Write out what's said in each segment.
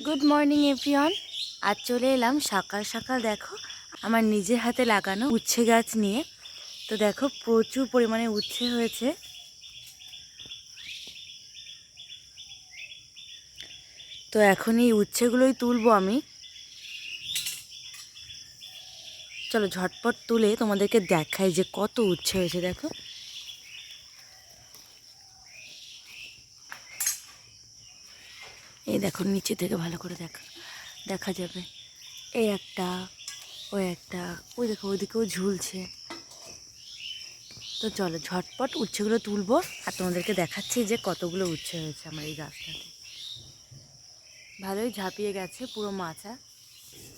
Good morning everyone. আজ চলে এলাম সকাল সকাল, দেখো আমার নিজের হাতে লাগানো উচ্ছে গাছ নিয়ে। তো দেখো প্রচুর পরিমাণে উচ্ছে হয়েছে। তো এখন এই উচ্ছেগুলোই তুলবো আমি। চলো ঝটপট তুলে তোমাদেরকে দেখাই যে কত উচ্ছে হয়েছে। দেখো এই দেখো নিচে থেকে ভালো করে দেখা যাবে। এই একটা, ওই একটা, ওই দেখো ওইদিকেও ঝুলছে। তো চলো ঝটপট উচ্ছেগুলো তুলবো আর তোমাদেরকে দেখাচ্ছি যে কতগুলো উচ্ছে হয়েছে আমার এই গাছটাতে। ভালোই ঝাঁপিয়ে গেছে পুরো মাচা।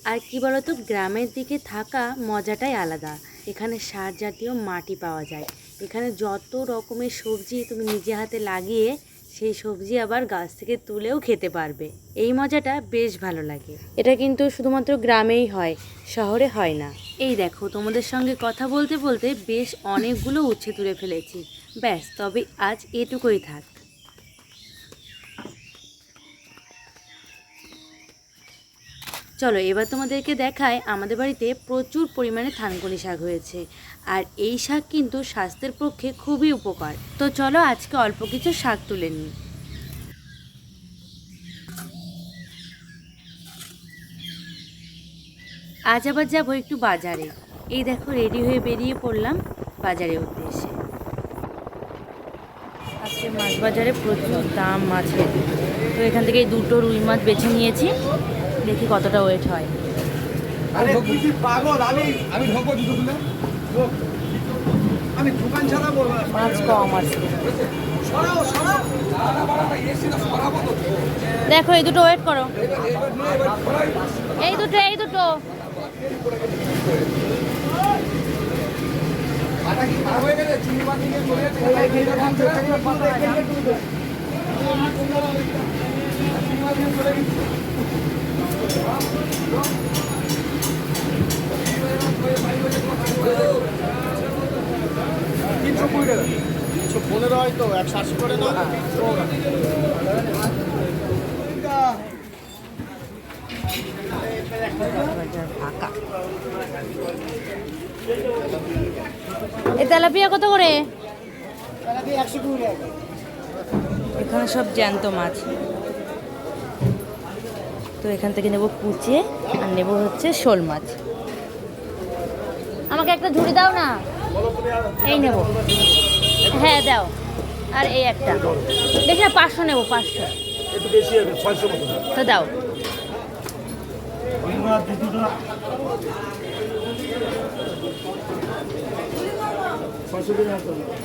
আর কি বলতো, গ্রামের দিকে থাকা মজাটাই আলাদা। এখানে সার জাতীয় মাটি পাওয়া যায়। এখানে যত রকমের সবজি তুমি নিজে হাতে লাগিয়ে সেই সবজি আবার গাছ থেকে তুলেও খেতে পারবে। এই মজাটা বেশ ভালো লাগে। এটা কিন্তু শুধুমাত্র গ্রামেই হয়, শহরে হয় না। এই দেখো তোমাদের সঙ্গে কথা বলতে বলতে বেশ অনেকগুলো উচ্ছে তুলে ফেলেছি। ব্যাস, তবে আজ এটুকুই থাক। চলো এবার তোমাদেরকে দেখায়, আমাদের বাড়িতে প্রচুর পরিমাণে থানকুনি শাক হয়েছে। আর এই শাক কিন্তু স্বাস্থ্যের পক্ষে খুবই উপকার। তো চলো আজকে অল্প কিছু শাক তুলে নিই। আজ আবার যাবো একটু বাজারে। এই দেখো রেডি হয়ে বেরিয়ে পড়লাম বাজারের উদ্দেশ্যে। আজকে মাছ বাজারে প্রচুর দাম মাছের। তো এখান থেকে দুটো রুই মাছ বেছে নিয়েছি, দেখি কতটা ওয়েট হয়। আরে তুই কি পাগল? আমি ঢোকবো জুতো তুলে? আমি দোকান ছাড়াবো না। মাছ কম আছে। সরাও সরাও। দেখো এই দুটো ওয়েট করো। এই দুটো এই দুটো। আটা কি খারাপ হয়ে গেছে? চিনি মাছ নিয়ে চলে যাচ্ছে। চিনি মাছ নিয়ে চলে গেছে। তিনশো 15 হয়তো 180 করে না। ফাঁকা। এ তেলাপিয়া কত করে? এখানে সব জ্যান্ত মাছ। তো এখান থেকে নেব কুচে আর নেব হচ্ছে শোল মাছ। আমাকে একটা ঝুড়ি দাও না। এই নেব। হ্যাঁ দাও। আর এই একটা দেখি না, 500 নেব, 500। একটু বেশি হবে 600 মতো। তো দাও।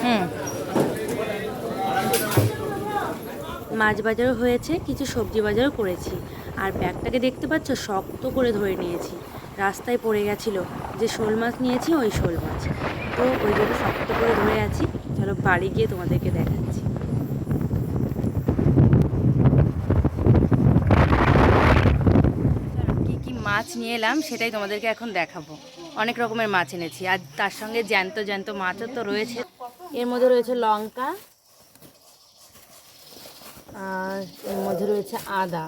হুম। মাছ বাজারও হয়েছে, কিছু সবজি বাজারও করেছি। আর ব্যাগটাকে দেখতে পাচ্ছ, শক্ত করে ধরে নিয়েছি। রাস্তায় পড়ে গেছিলো যে শোল মাছ নিয়েছি, ওই শোল মাছ। তো ওই জন্য শক্ত করে ধরে আছি। চলো বাড়ি গিয়ে তোমাদেরকে দেখাচ্ছি। কি কি মাছ নিয়ে এলাম সেটাই তোমাদেরকে এখন দেখাবো। অনেক রকমের মাছ এনেছি, আর তার সঙ্গে জ্যান্ত জ্যান্ত মাছও তো রয়েছে। এর মধ্যে রয়েছে লঙ্কা, আর এর মধ্যে রয়েছে আদা।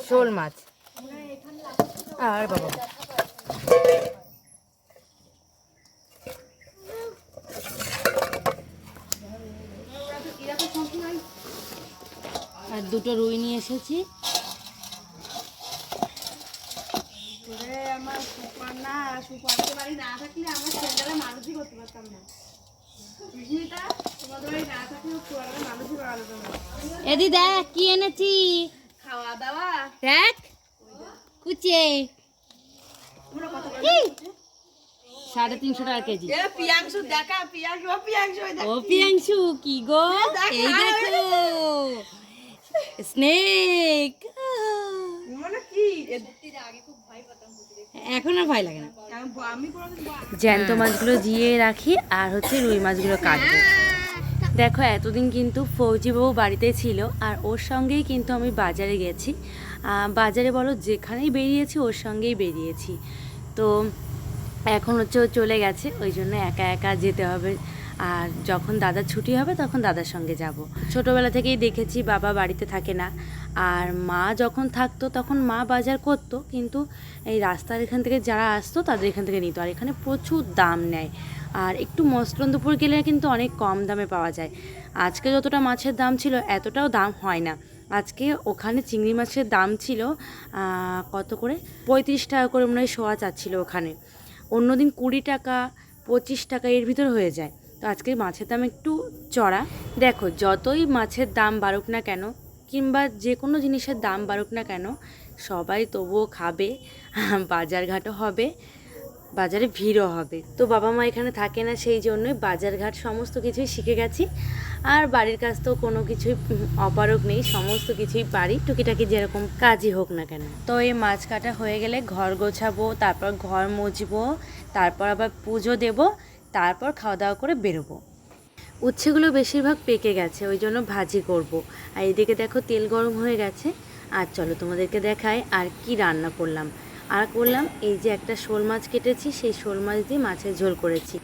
শোল মাছ আর বাবা আর দুটো রুই নিয়ে এসেছি। এদি দেখ কি এনেছি। খাওয়া দাওয়া দেখ, কুচে 350 টাকা কেজি। ও পিয়াংশু কি গো, এই দেখো স্নেক। এখন আর ভয় লাগে না। জ্যান্ত মাছগুলো জিয়ে রাখি, আর হচ্ছে রুই মাছগুলো কাটবো। দেখো এতদিন কিন্তু ফৌজিবাবু বাড়িতে ছিল, আর ওর সঙ্গেই কিন্তু আমি বাজারে গেছি। বাজারে বলো যেখানেই বেরিয়েছি ওর সঙ্গেই বেরিয়েছি। তো এখন হচ্ছে ও চলে গেছে, ওই জন্য একা একা যেতে হবে। আর যখন দাদার ছুটি হবে তখন দাদার সঙ্গে যাব। ছোটোবেলা থেকেই দেখেছি বাবা বাড়িতে থাকে না, আর মা যখন থাকতো তখন মা বাজার করতো, কিন্তু এই রাস্তার এখান থেকে যারা আসতো তাদের এখান থেকে নিত। আর এখানে প্রচুর দাম নেয়, আর একটু মসলন্দপুর গেলে কিন্তু অনেক কম দামে পাওয়া যায়। আজকে যতটা মাছের দাম ছিল এতটাও দাম হয় না। আজকে ওখানে চিংড়ি মাছের দাম ছিল কত করে, 35 টাকা করে মনে হয় শোয়া চাচ্ছিল ওখানে। অন্যদিন 20 টাকা 25 টাকা এর ভিতর হয়ে যায়। তো আজকে মাছের দাম একটু চড়া। দেখো, যতই মাছের দাম বাড়ুক না কেন কিংবা যে কোনো জিনিসের দাম বাড়ুক না কেন, সবাই তবুও খাবে, বাজারঘাটও হবে, বাজারে ভিড়ও হবে। তো বাবা মা এখানে থাকে না, সেই জন্যই বাজারঘাট সমস্ত কিছুই শিখে গেছি। আর বাড়ির কাজ তো কোনো কিছুই অপারক নেই, সমস্ত কিছুই পারি, টুকিটাকি যেরকম কাজই হোক না কেন। তো এই মাছ কাটা হয়ে গেলে ঘর গোছাবো, তারপর ঘর মুছবো, তারপর আবার পুজো দেব, তারপর খাওয়া দাওয়া করে বেরোবো। উচ্ছেগুলো বেশিরভাগ পেকে গেছে, ওই জন্য ভাজি করব। আর এদিকে দেখো তেল গরম হয়ে গেছে। আর চলো তোমাদেরকে দেখাই আর কি রান্না করলাম। আর করলাম এই যে একটা শোল মাছ কেটেছি, সেই শোল মাছ দিয়ে মাছের ঝোল করেছি।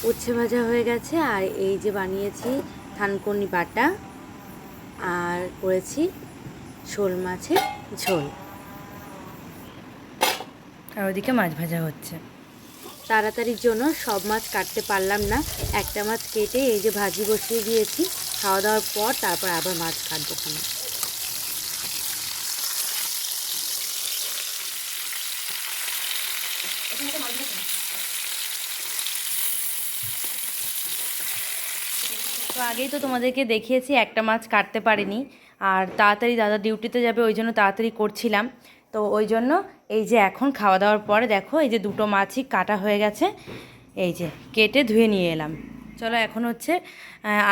উচ্ছে ভাজা হয়ে গেছে, আর এই যে বানিয়েছি থানকুনি বাটা, আর করেছি শোল মাছের ঝোল। আর ওদিকে মাছ ভাজা হচ্ছে। তাড়াতাড়ির জন্য সব মাছ কাটতে পারলাম না, একটা মাছ কেটে এই যে ভাজি বসিয়ে দিয়েছি। খাওয়া দাওয়ার পর তারপর আবার মাছ কাটবো খানা। তো আগেই তো তোমাদেরকে দেখিয়েছি একটা মাছ কাটতে পারিনি, আর তাড়াতাড়ি দাদা ডিউটিতে যাবে ওই জন্য তাড়াতাড়ি করছিলাম। তো ওই জন্য এই যে এখন খাওয়া দাওয়ার পরে দেখো এই যে দুটো মাছই কাটা হয়ে গেছে, এই যে কেটে ধুয়ে নিয়ে এলাম। চলো এখন হচ্ছে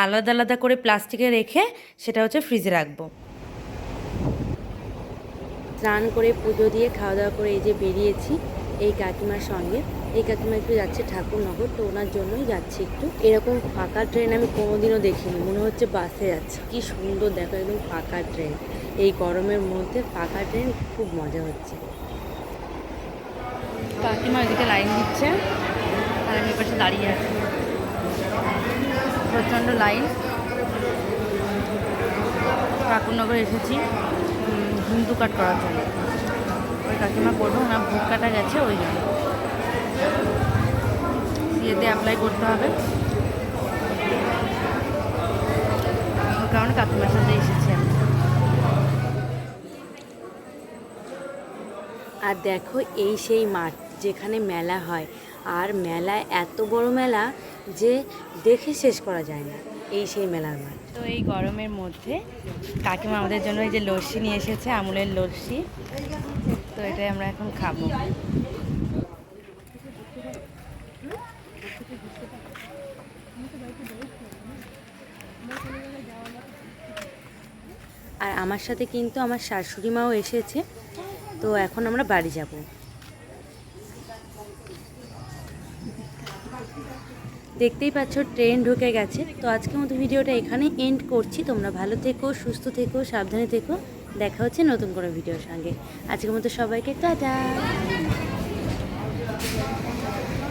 আলাদা আলাদা করে প্লাস্টিকে রেখে সেটা হচ্ছে ফ্রিজে রাখবো। স্নান করে পুজো দিয়ে খাওয়া দাওয়া করে এই যে বেরিয়েছি এই কাকিমার সঙ্গে। এই কাকিমা একটু যাচ্ছে ঠাকুরনগর, তো ওনার জন্যই যাচ্ছি একটু। এরকম ফাঁকা ট্রেন আমি কোনোদিনও দেখিনি, মনে হচ্ছে বাসে যাচ্ছে। কি সুন্দর দেখো, একদম ফাঁকা ট্রেন। এই গরমের মধ্যে ফাঁকা ট্রেন, খুব মজা হচ্ছে। কাকিমা ওইদিকে লাইন দিচ্ছে আর আমি পাশে দাঁড়িয়ে আছি। প্রচণ্ড লাইন। ঠাকুরনগর এসেছি হিন্দু কাট করার জন্য। ওই কাকিমা করবো, ওনার ভোগ কাটা গেছে ওই জন্য ইয়েতে অ্যাপ্লাই করতে হবে, ওই কারণে কাকিমার সাথে এসেছি আমি। আর দেখো এই সেই মাঠ যেখানে মেলা হয়, আর মেলায় এত বড় মেলা যে দেখে শেষ করা যায় না। এই সেই মেলার মাঠ। তো এই গরমের মধ্যে কাকিমা আমাদের জন্য এই যে লস্যি নিয়ে এসেছে, আমুলের লস্যি। তো এটাই আমরা এখন খাবো। আর আমার সাথে কিন্তু আমার শাশুড়ি মাও এসেছে। তো এখন আমরা বাড়ি যাব। দেখতেই পাচ্ছ ট্রেন ঢুকে গেছে। তো আজকের মতো ভিডিওটা এখানে এন্ড করছি। তোমরা ভালো থেকো, সুস্থ থেকো, সাবধানে থেকো। দেখা হচ্ছে নতুন কোনো ভিডিওর সঙ্গে। আজকের মতো সবাইকে টাটা।